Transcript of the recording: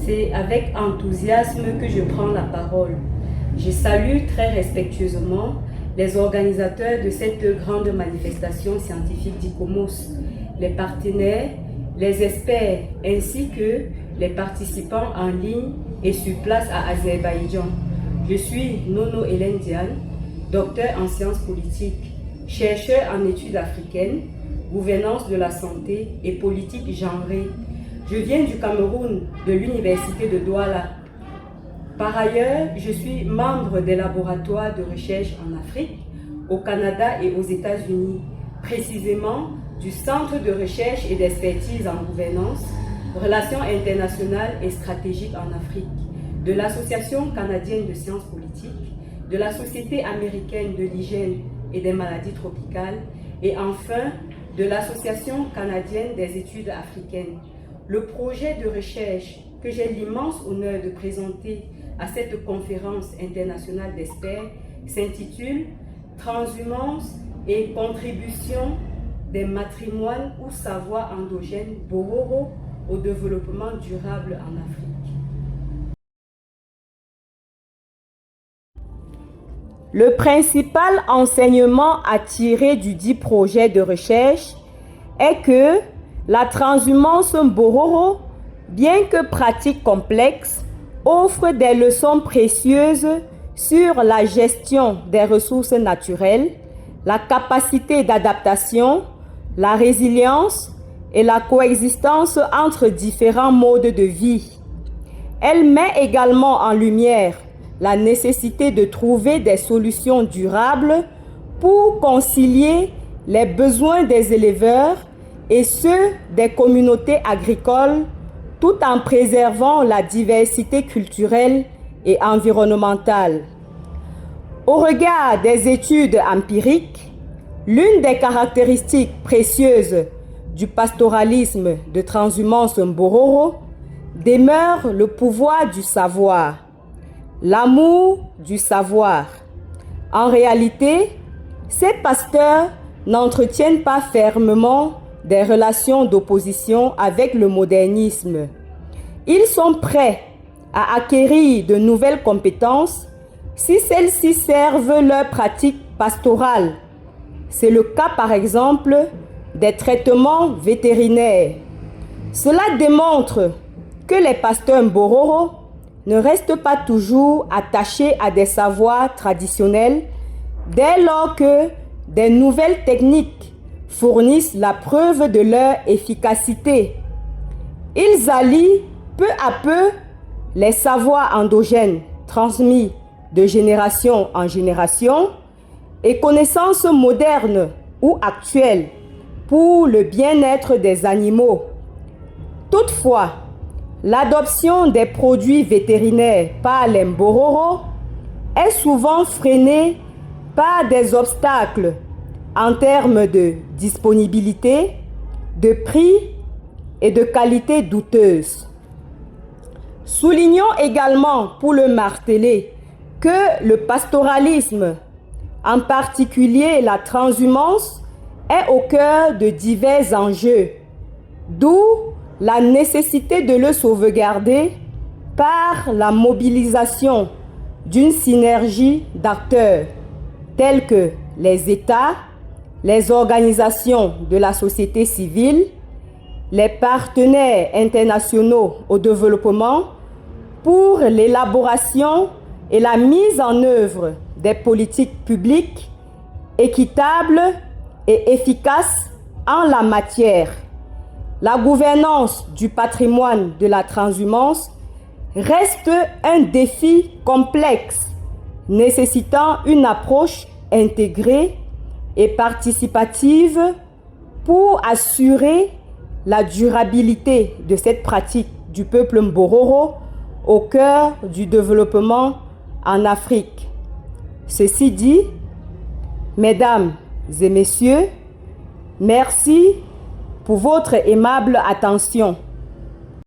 C'est avec enthousiasme que je prends la parole. Je salue très respectueusement les organisateurs de cette grande manifestation scientifique d'ICOMOS, les partenaires, les experts ainsi que les participants en ligne et sur place à Azerbaïdjan. Je suis Nono Hélène Diane, docteur en sciences politiques, chercheur en études africaines, gouvernance de la santé et politique genrée. Je viens du Cameroun, de l'université de Douala. Par ailleurs, je suis membre des laboratoires de recherche en Afrique, au Canada et aux États-Unis, précisément du Centre de recherche et d'expertise en gouvernance, relations internationales et stratégiques en Afrique, de l'Association canadienne de sciences politiques, de la Société américaine de l'hygiène et des maladies tropicales, et enfin de l'Association canadienne des études africaines. Le projet de recherche que j'ai l'immense honneur de présenter à cette conférence internationale d'experts s'intitule « Transhumance et contribution des matrimoines ou savoirs endogènes Bororo au développement durable en Afrique ». Le principal enseignement à tirer du dit projet de recherche est que la transhumance Bororo, bien que pratique complexe, offre des leçons précieuses sur la gestion des ressources naturelles, la capacité d'adaptation, la résilience et la coexistence entre différents modes de vie. Elle met également en lumière la nécessité de trouver des solutions durables pour concilier les besoins des éleveurs et ceux des communautés agricoles, tout en préservant la diversité culturelle et environnementale. Au regard des études empiriques, l'une des caractéristiques précieuses du pastoralisme de transhumance Bororo demeure le pouvoir du savoir, l'amour du savoir. En réalité, ces pasteurs n'entretiennent pas fermement des relations d'opposition avec le modernisme. Ils sont prêts à acquérir de nouvelles compétences si celles-ci servent leur pratique pastorale. C'est le cas par exemple des traitements vétérinaires. Cela démontre que les pasteurs Bororo ne restent pas toujours attachés à des savoirs traditionnels dès lors que des nouvelles techniques fournissent la preuve de leur efficacité. Ils allient peu à peu les savoirs endogènes transmis de génération en génération et connaissances modernes ou actuelles pour le bien-être des animaux. Toutefois, l'adoption des produits vétérinaires par les Bororo est souvent freinée par des obstacles en termes de disponibilité, de prix et de qualité douteuse. Soulignons également, pour le marteler, que le pastoralisme, en particulier la transhumance, est au cœur de divers enjeux, d'où la nécessité de le sauvegarder par la mobilisation d'une synergie d'acteurs tels que les États, les organisations de la société civile, les partenaires internationaux au développement pour l'élaboration et la mise en œuvre des politiques publiques équitables et efficaces en la matière. La gouvernance du patrimoine de la transhumance reste un défi complexe, nécessitant une approche intégrée et participative pour assurer la durabilité de cette pratique du peuple Bororo au cœur du développement en Afrique. Ceci dit, mesdames et messieurs, merci pour votre aimable attention.